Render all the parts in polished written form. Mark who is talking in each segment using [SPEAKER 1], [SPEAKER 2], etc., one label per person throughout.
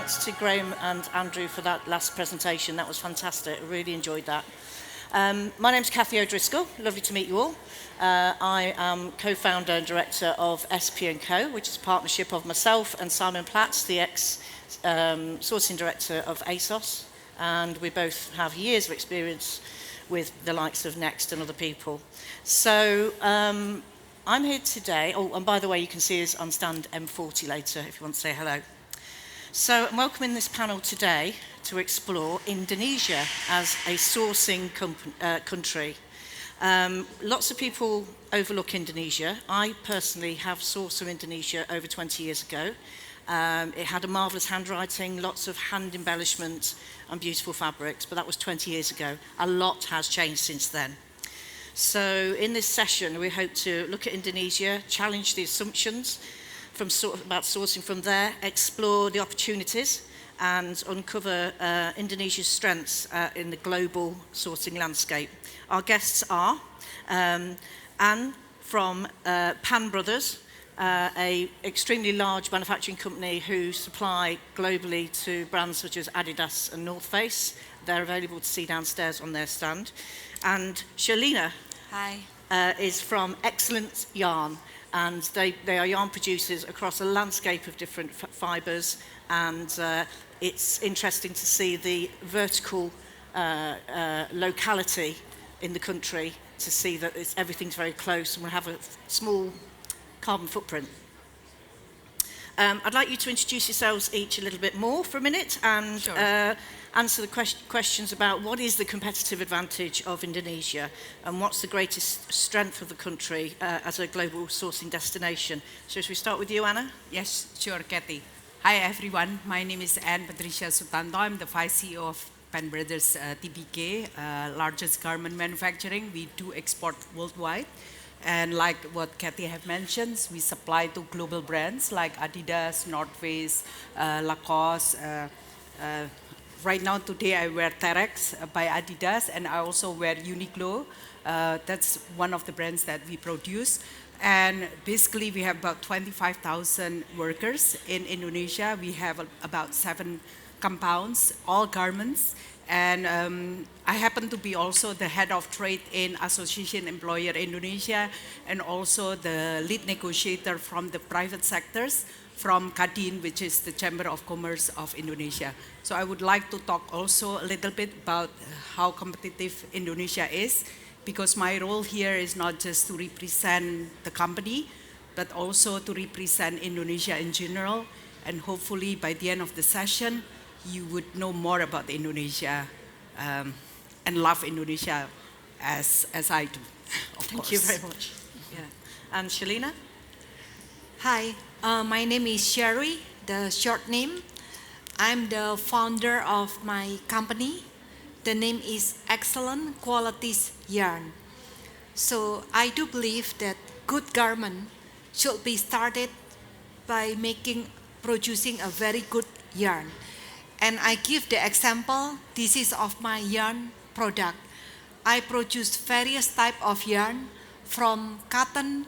[SPEAKER 1] thanks to Graham and Andrew for that last presentation. That was fantastic. I really enjoyed that. My name's Cathy O'Driscoll. Lovely to meet you all. I am co-founder and director of SP&Co, which is a partnership of myself and Simon Platts, the ex-sourcing director of ASOS. And we both have years of experience with the likes of Next and other people. So I'm here today. Oh, and by the way, you can see us on stand M40 later if you want to say hello. So I'm welcoming this panel today to explore Indonesia as a sourcing country. Lots of people overlook Indonesia. I personally have sourced from Indonesia over 20 years ago. It had a marvellous handwriting, lots of hand embellishment and beautiful fabrics, but that was 20 years ago. A lot has changed since then. So in this session, we hope to look at Indonesia, challenge the assumptions about sourcing from there, explore the opportunities, and uncover Indonesia's strengths in the global sourcing landscape. Our guests are Anne from Pan Brothers, an extremely large manufacturing company who supply globally to brands such as Adidas and North Face. They're available to see downstairs on their stand. And Shalina is from Excellent Yarn, and they are yarn producers across a landscape of different fibres, and it's interesting to see the vertical locality in the country, to see that everything's very close and we have a small carbon footprint. I'd like you to introduce yourselves each a little bit more for a minute and answer the questions about what is the competitive advantage of Indonesia and what's the greatest strength of the country as a global sourcing destination. So should we start with you, Anna?
[SPEAKER 2] Yes, sure, Cathy. Hi, everyone. My name is Anne Patricia Sutanto. I'm the Vice CEO of Pan Brothers TBK, largest garment manufacturing. We do export worldwide. And like what Cathy have mentioned, we supply to global brands like Adidas, North Face, Lacoste. Right now, today, I wear Terex by Adidas, and I also wear Uniqlo. That's one of the brands that we produce. And basically, we have about 25,000 workers in Indonesia. We have about 7 compounds, all garments. And I happen to be also the head of trade in Association Employer Indonesia, and also the lead negotiator from the private sectors from Kadin, which is the Chamber of Commerce of Indonesia. So I would like to talk also a little bit about how competitive Indonesia is, because my role here is not just to represent the company, but also to represent Indonesia in general. And hopefully by the end of the session, you would know more about Indonesia and love Indonesia as I do, of course.
[SPEAKER 1] Thank you very much. Yeah. And Shalina?
[SPEAKER 3] Hi, my name is Sherry, the short name. I'm the founder of my company. The name is Excellent Qualities Yarn. So I do believe that good garment should be started by producing a very good yarn. And I give the example, this is of my yarn product. I produce various type of yarn from cotton,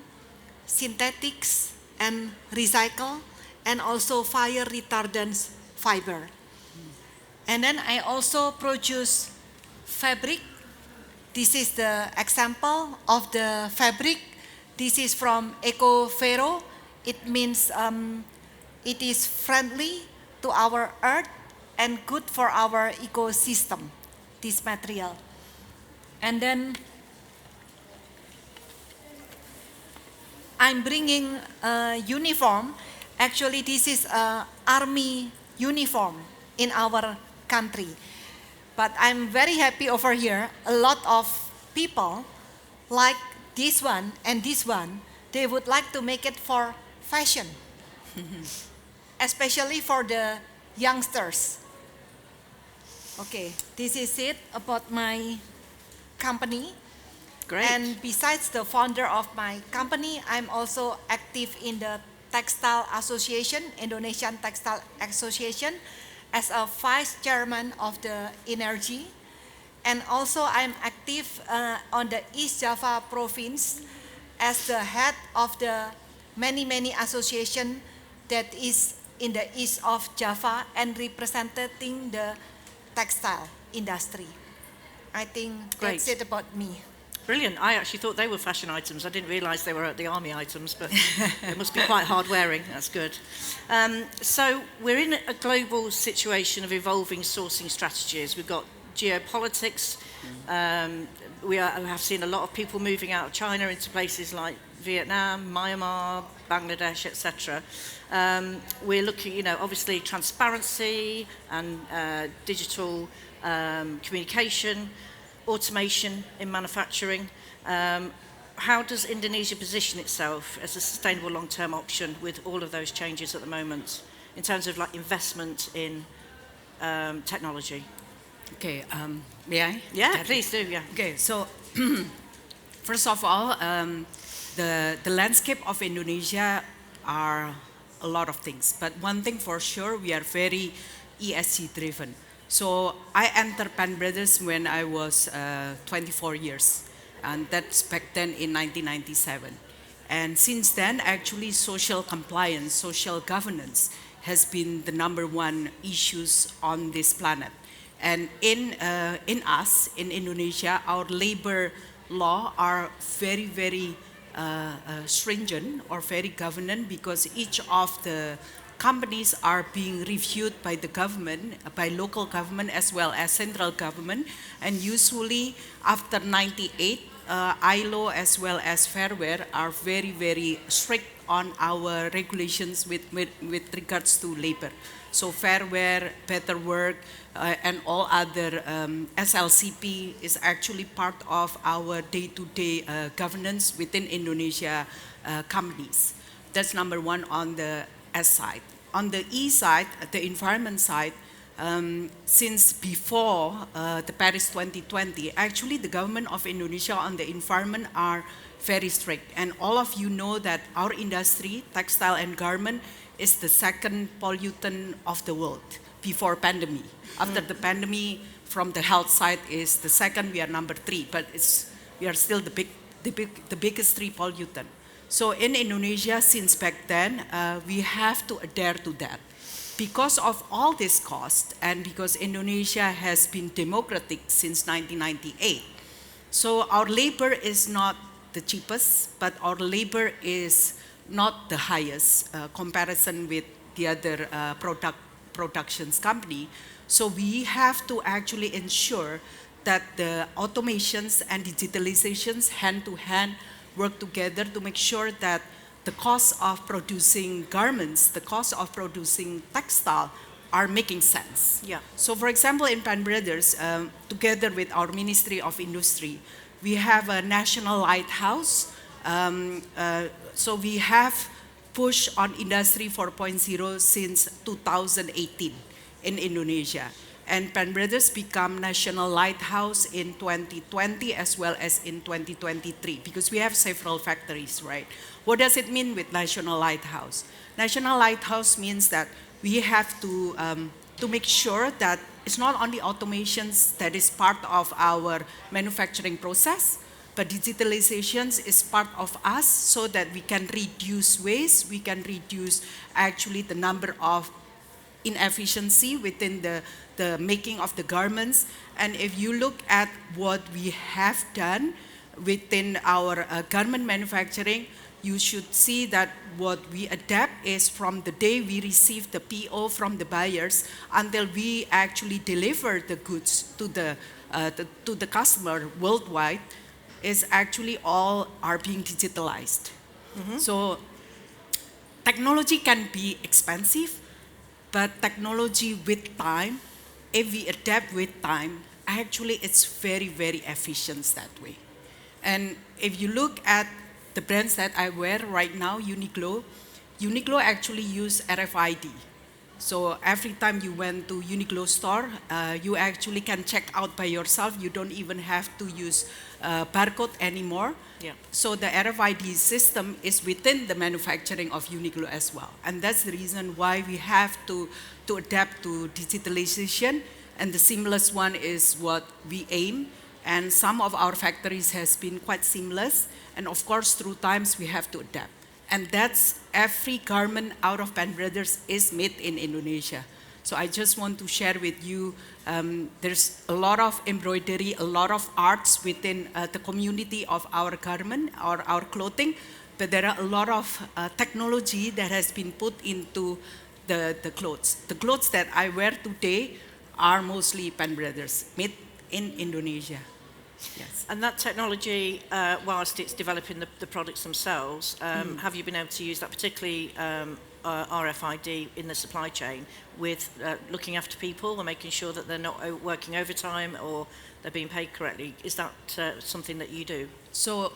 [SPEAKER 3] synthetics, and recycle, and also fire retardant fiber. And then I also produce fabric. This is the example of the fabric. This is from Eco Vero. It means it is friendly to our earth and good for our ecosystem, this material. And then I'm bringing a uniform. Actually, this is an army uniform in our country. But I'm very happy over here. A lot of people like this one and this one. They would like to make it for fashion, especially for the youngsters. Okay, this is it about my company.
[SPEAKER 1] Great.
[SPEAKER 3] And besides the founder of my company, I'm also active in the Textile Association, Indonesian Textile Association, as a vice chairman of the energy. And also I'm active on the East Java province as the head of the many association that is in the east of Java and representing the textile industry. I think that's it about me.
[SPEAKER 1] Brilliant. I actually thought they were fashion items. I didn't realise they were the army items, but it must be quite hard wearing. That's good. So we're in a global situation of evolving sourcing strategies. We've got geopolitics. We have seen a lot of people moving out of China into places like Vietnam, Myanmar, Bangladesh, etc. We're looking, obviously transparency and digital communication, automation in manufacturing. How does Indonesia position itself as a sustainable long-term option with all of those changes at the moment in terms of like investment in technology?
[SPEAKER 2] Okay, may I?
[SPEAKER 1] Yeah, please do, yeah.
[SPEAKER 2] Okay, so first of all, the landscape of Indonesia are a lot of things, but one thing for sure, we are very ESG driven. So I entered Pan Brothers when I was 24 years, and that's back then in 1997. And since then, actually, social compliance, social governance has been the #1 issues on this planet. And in Indonesia, our labor law are very, very stringent or very governant, because each of the companies are being reviewed by the government, by local government as well as central government. And usually after 98, ILO as well as Fairwear are very, very strict on our regulations with regards to labor. So Fairwear, Better Work, and all other SLCP is actually part of our day-to-day governance within Indonesia companies. That's #1 on the S side. On the E side, the environment side, since before the Paris 2020, actually the government of Indonesia on the environment are very strict. And all of you know that our industry, textile and garment, is the second pollutant of the world before pandemic. After the pandemic, from the health side is the second, we are #3, but we are still the biggest 3 pollutant. So in Indonesia, since back then, we have to adhere to that. Because of all this cost, and because Indonesia has been democratic since 1998, so our labor is not the cheapest, but our labor is not the highest comparison with the other productions company. So we have to actually ensure that the automations and digitalizations hand to hand work together to make sure that the cost of producing garments, the cost of producing textile are making sense.
[SPEAKER 1] Yeah.
[SPEAKER 2] So for example, in Pan Brothers, together with our Ministry of Industry, we have a national lighthouse. So we have pushed on Industry 4.0 since 2018 in Indonesia. And Pan Brothers become national lighthouse in 2020 as well as in 2023, because we have several factories, right? What does it mean with national lighthouse? National lighthouse means that we have to make sure that it's not only automations that is part of our manufacturing process, but digitalizations is part of us, so that we can reduce waste, we can reduce actually the number of inefficiency within the making of the garments. And if you look at what we have done within our garment manufacturing, you should see that what we adapt is from the day we receive the PO from the buyers until we actually deliver the goods to the customer worldwide, is actually all are being digitalized. So technology can be expensive, but technology with time, if we adapt with time, actually it's very, very efficient that way. And if you look at the brands that I wear right now, Uniqlo actually use RFID. So every time you went to Uniqlo store, you actually can check out by yourself. You don't even have to use barcode anymore.
[SPEAKER 1] Yeah.
[SPEAKER 2] So the RFID system is within the manufacturing of Uniqlo as well. And that's the reason why we have to adapt to digitalization. And the seamless one is what we aim. And some of our factories has been quite seamless. And of course, through times, we have to adapt. And that's every garment out of Pan Brothers is made in Indonesia. So I just want to share with you, there's a lot of embroidery, a lot of arts within the community of our garment or our clothing, but there are a lot of technology that has been put into the clothes. The clothes that I wear today are mostly Pan Brothers, made in Indonesia. Yes.
[SPEAKER 1] And that technology, whilst it's developing the products themselves, have you been able to use that, particularly RFID in the supply chain, with looking after people and making sure that they're not working overtime or they're being paid correctly? Is that something that you do?
[SPEAKER 2] So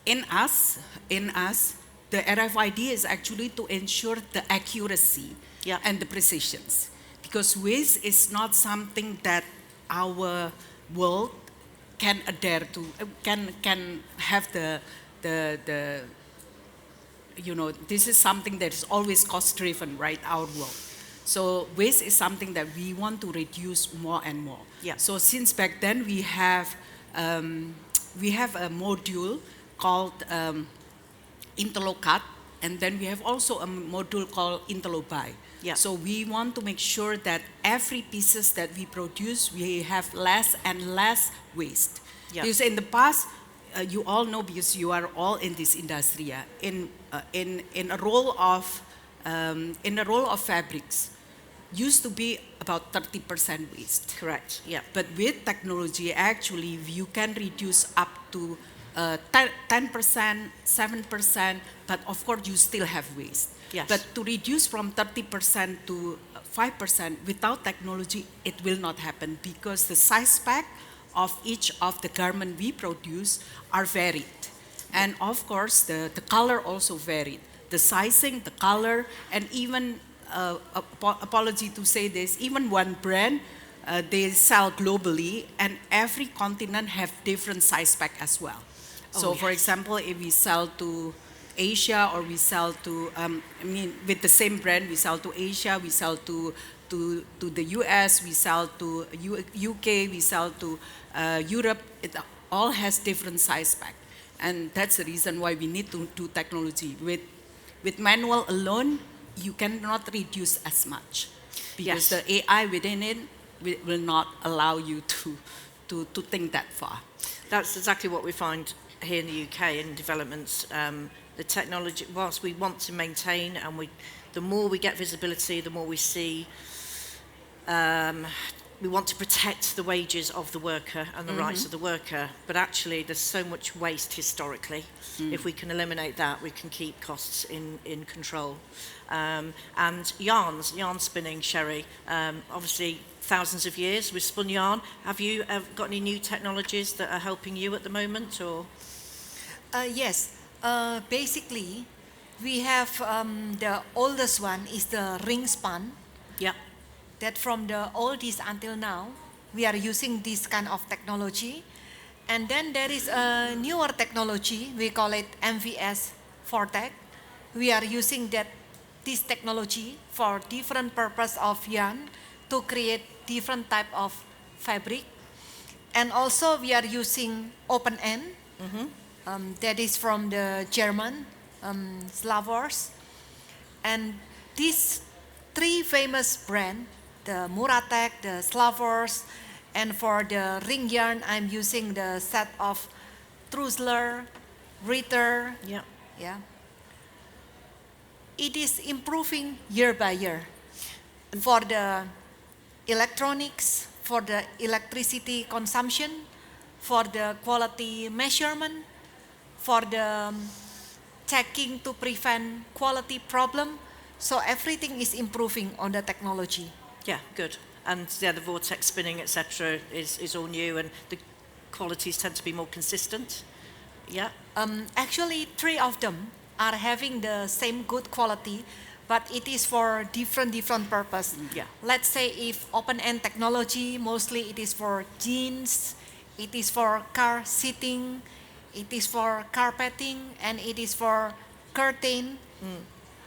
[SPEAKER 2] in us, the RFID is actually to ensure the accuracy and the precisions. Because waste is not something that our world can adhere to, can have the this is something that is always cost driven, right, our world. So waste is something that we want to reduce more and more.
[SPEAKER 1] Yeah.
[SPEAKER 2] So since back then we have a module called Interlocat, and then we have also a module called Interlobai.
[SPEAKER 1] Yeah.
[SPEAKER 2] So we want to make sure that every pieces that we produce, we have less and less waste.
[SPEAKER 1] Yeah.
[SPEAKER 2] Because in the past, you all know, because you are all in this industry, in a roll of fabrics, used to be about 30% waste.
[SPEAKER 1] Correct. Yeah.
[SPEAKER 2] But with technology, actually, you can reduce up to 10%, 7%, but of course you still have waste.
[SPEAKER 1] Yes.
[SPEAKER 2] But to reduce from 30% to 5%, without technology, it will not happen, because the size pack of each of the garment we produce are varied. And of course, the color also varied. The sizing, the color, and even, apology to say this, even one brand, they sell globally, and every continent have different size pack as well. So for example, if we sell to Asia, or we sell to, with the same brand, we sell to Asia, we sell to the US, we sell to UK, we sell to Europe, it all has different size pack. And that's the reason why we need to do technology. With manual alone, you cannot reduce as much, because the AI within it will not allow you to think that far.
[SPEAKER 1] That's exactly what we find here in the UK in developments. The technology, whilst we want to maintain, and the more we get visibility, the more we see, we want to protect the wages of the worker and the rights of the worker, but actually there's so much waste historically. If we can eliminate that, we can keep costs in control. And yarn spinning, Sherry, obviously thousands of years we've spun yarn. Have you got any new technologies that are helping you at the moment, or?
[SPEAKER 3] Yes. Basically, we have the oldest one is the ring spun.
[SPEAKER 1] Yeah.
[SPEAKER 3] That from the oldies until now, we are using this kind of technology. And then there is a newer technology, we call it MVS Vortex. We are using this technology for different purpose of yarn to create different type of fabric. And also we are using open end. That is from the German slavers. And these three famous brands, the Muratek, the Slavers, and for the ring yarn, I'm using the set of Trusler, Ritter. Yeah. It is improving year by year. For the electronics, for the electricity consumption, for the quality measurement, for the checking to prevent quality problem. So everything is improving on the technology.
[SPEAKER 1] Yeah, good. And the vortex spinning, etc., is all new, and the qualities tend to be more consistent. Yeah.
[SPEAKER 3] Actually, three of them are having the same good quality, but it is for different purpose.
[SPEAKER 1] Yeah.
[SPEAKER 3] Let's say if open-end technology, mostly it is for jeans, it is for car seating, it is for carpeting, and it is for curtain.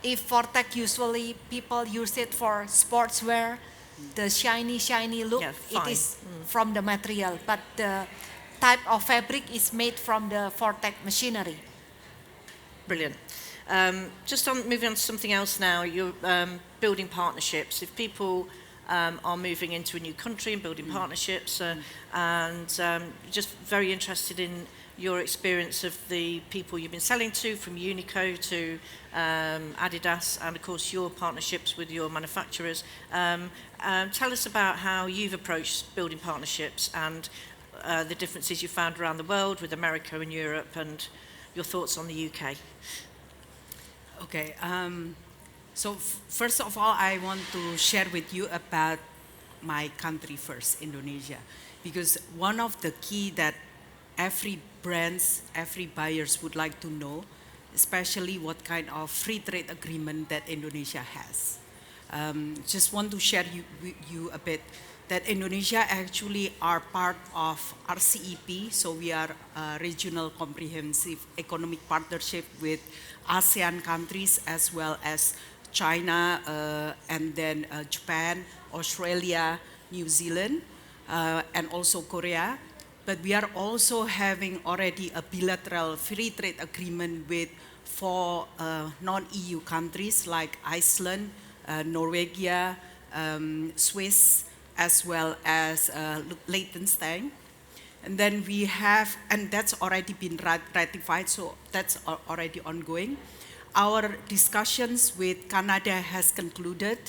[SPEAKER 3] If Vortex, usually people use it for sportswear, the shiny look, it is from the material, but the type of fabric is made from the Vortex machinery.
[SPEAKER 1] Brilliant. Just on moving on to something else now, you're building partnerships. If people are moving into a new country and building partnerships, and just very interested in your experience of the people you've been selling to, from Uniqlo to Adidas, and of course your partnerships with your manufacturers. Tell us about how you've approached building partnerships and the differences you found around the world with America and Europe, and your thoughts on the UK.
[SPEAKER 2] Okay, so first of all, I want to share with you about my country first, Indonesia, because one of the key that every brands, every buyers would like to know, especially what kind of free trade agreement that Indonesia has. Just want to share with you a bit that Indonesia actually are part of RCEP, so we are a regional comprehensive economic partnership with ASEAN countries as well as China and then Japan, Australia, New Zealand, and also Korea. But we are also having already a bilateral free trade agreement with 4 non-EU countries like Iceland, Norway, Swiss, as well as Liechtenstein. And then we have, and that's already been ratified, so that's already ongoing. Our discussions with Canada has concluded,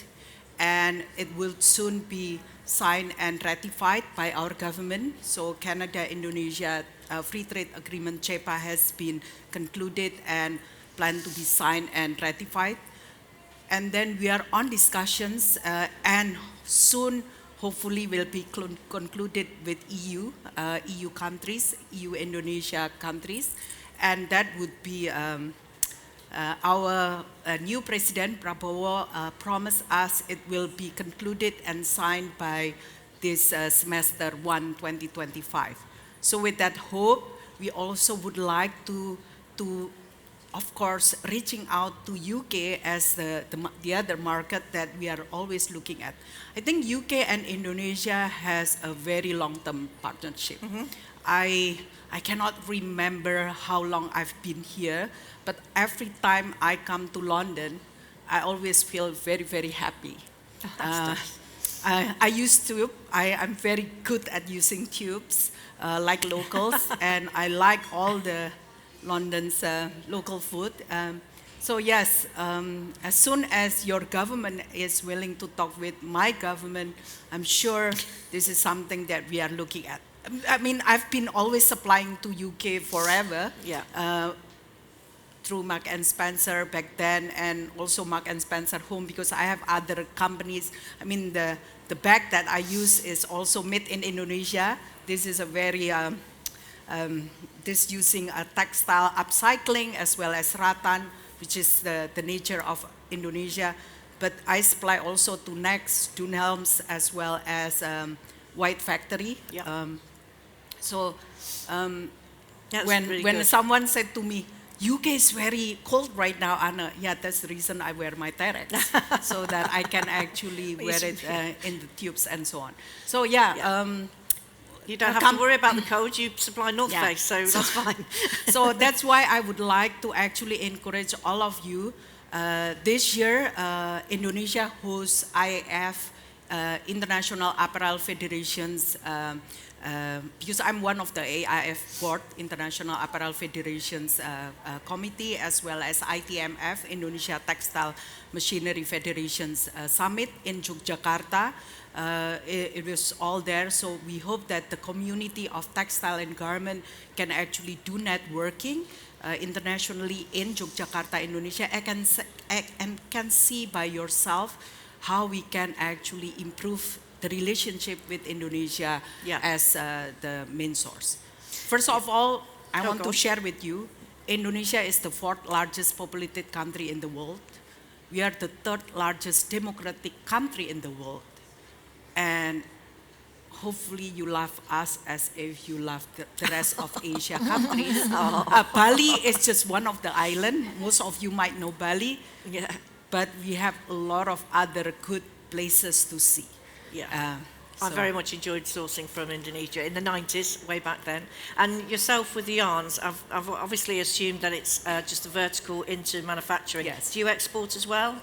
[SPEAKER 2] and it will soon be signed and ratified by our government. So Canada-Indonesia Free Trade Agreement, CEPA, has been concluded and planned to be signed and ratified. And then we are on discussions and soon hopefully will be concluded with EU countries, EU-Indonesia countries. And that would be our new president, Prabowo, promised us it will be concluded and signed by this semester 1, 2025. So with that hope, we also would like to of course, reaching out to UK as the other market that we are always looking at. I think UK and Indonesia has a very long-term partnership. I cannot remember how long I've been here, but every time I come to London, I always feel very, very happy. I use tube. I'm very good at using tubes, like locals, and I like all the London's local food. So yes, as soon as your government is willing to talk with my government, I'm sure this is something that we are looking at. I mean, I've been always supplying to UK forever, through Mark and Spencer back then, and also Mark and Spencer Home, because I have other companies. I mean, the bag that I use is also made in Indonesia. This is a very this using a textile upcycling as well as rattan, which is the nature of Indonesia. But I supply also to Next, Dunhelms, as well as White Factory. So when someone said to me, UK is very cold right now, Anna, yeah, that's the reason I wear my Terex, so that I can actually wear it in the tubes and so on. So yeah.
[SPEAKER 1] You don't have to worry about the cold, you supply North Face, so that's fine.
[SPEAKER 2] So that's why I would like to actually encourage all of you. This year, Indonesia hosts IAF, International Apparel Federations, because I'm one of the AIF board, International Apparel Federations Committee, as well as ITMF, Indonesia Textile Machinery Federations Summit in Yogyakarta. It was all there, so we hope that the community of textile and garment can actually do networking internationally in Yogyakarta, Indonesia, and can see by yourself how we can actually improve the relationship with Indonesia as the main source. First of all, I want to share with you, Indonesia is the 4th largest populated country in the world. We are the 3rd largest democratic country in the world. And hopefully you love us as if you love the rest of Asia countries. Bali is just one of the islands. Most of you might know Bali. But we have a lot of other good places to see.
[SPEAKER 1] I very much enjoyed sourcing from Indonesia in the 90s, way back then. And yourself with the yarns, I've obviously assumed that it's just a vertical into manufacturing.
[SPEAKER 2] Yes.
[SPEAKER 1] Do you export as well?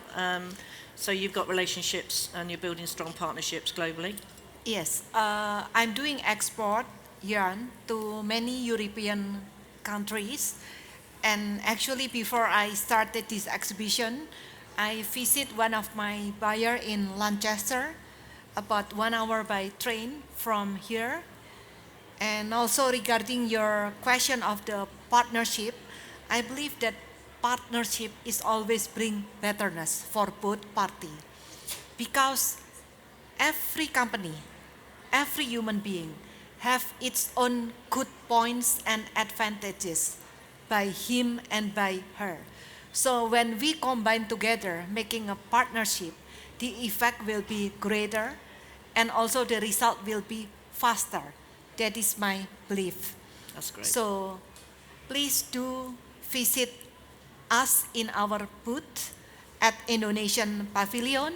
[SPEAKER 1] So you've got relationships and you're building strong partnerships globally?
[SPEAKER 3] Yes, I'm doing export yarn to many European countries. And actually, before I started this exhibition, I visit one of my buyer in Lancaster, about 1 hour by train from here. And also regarding your question of the partnership, I believe that partnership is always bring betterness for both party, because every company, every human being have its own good points and advantages by him and by her. So when we combine together, making a partnership, the effect will be greater and also the result will be faster. That is my belief.
[SPEAKER 1] That's great.
[SPEAKER 3] So please do visit us in our booth at Indonesian Pavilion.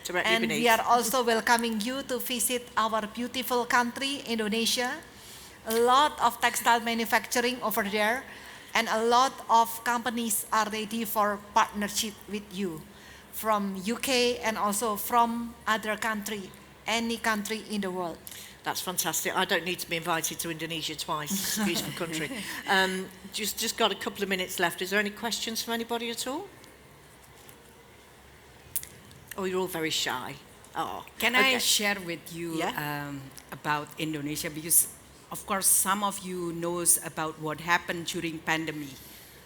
[SPEAKER 1] Directly
[SPEAKER 3] And
[SPEAKER 1] beneath.
[SPEAKER 3] we are also welcoming you to visit our beautiful country, Indonesia. A lot of textile manufacturing over there, and a lot of companies are ready for partnership with you from UK and also from other country, any country in the world.
[SPEAKER 1] That's fantastic. I don't need to be invited to Indonesia twice. It's a beautiful country. Just got a couple of minutes left. Is there any questions from anybody at all? Oh, you're all very shy. Oh,
[SPEAKER 2] Can
[SPEAKER 1] okay.
[SPEAKER 2] I share with you
[SPEAKER 1] Yeah.
[SPEAKER 2] about Indonesia? Because, of course, some of you knows about what happened during pandemic.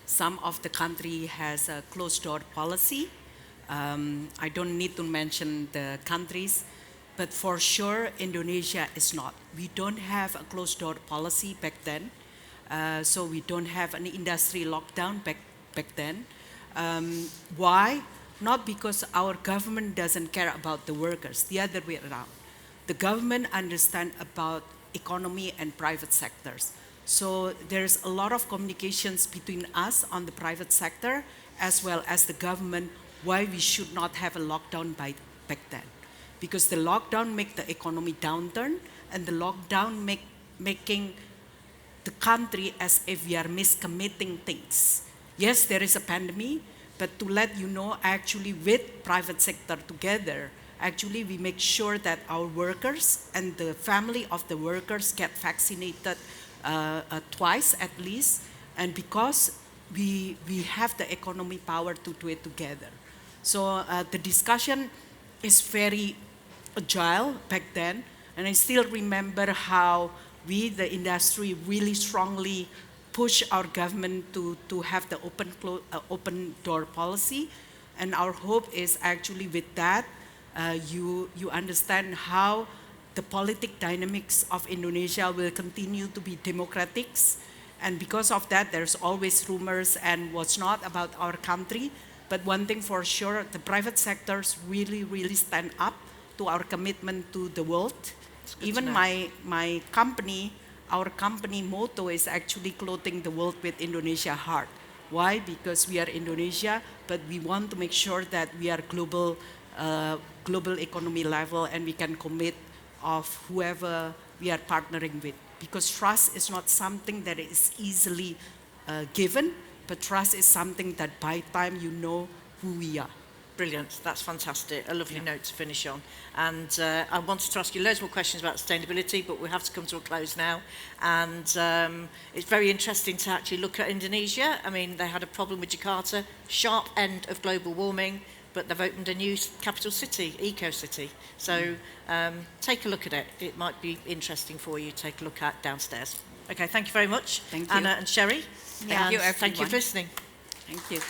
[SPEAKER 2] Some of the country has a closed door policy. I don't need to mention the countries, but for sure Indonesia is not. We don't have a closed door policy back then, so we don't have an industry lockdown back then. Why? Not because our government doesn't care about the workers, the other way around. The government understands about economy and private sectors. So there's a lot of communications between us on the private sector as well as the government why we should not have a lockdown back then. Because the lockdown make the economy downturn, and the lockdown making the country as if we are miscommitting things. Yes, there is a pandemic, but to let you know, actually with private sector together, actually we make sure that our workers and the family of the workers get vaccinated twice at least, and because we have the economy power to do it together. So the discussion is very agile back then, and I still remember how we, the industry, really strongly push our government to have the open door policy, and our hope is actually with that, you understand how the politic dynamics of Indonesia will continue to be democratic, and because of that, there's always rumors and what's not about our country. But one thing for sure, the private sectors really stand up to our commitment to the world. Even my company, our company motto is actually clothing the world with Indonesia heart. Why? Because we are Indonesia, but we want to make sure that we are global economy level, and we can commit of whoever we are partnering with. Because trust is not something that is easily given, but trust is something that by time you know who we are.
[SPEAKER 1] Brilliant, that's fantastic. A lovely note to finish on. And I wanted to ask you loads more questions about sustainability, but we have to come to a close now. And it's very interesting to actually look at Indonesia. I mean, they had a problem with Jakarta, sharp end of global warming, but they've opened a new capital city, eco-city. So take a look at it. It might be interesting for you to take a look at downstairs. Okay, thank you very much,
[SPEAKER 2] Thank you.
[SPEAKER 1] Anna and Sherry.
[SPEAKER 2] Thank you,
[SPEAKER 1] Thank you
[SPEAKER 2] everyone.
[SPEAKER 1] for listening.
[SPEAKER 2] Thank you.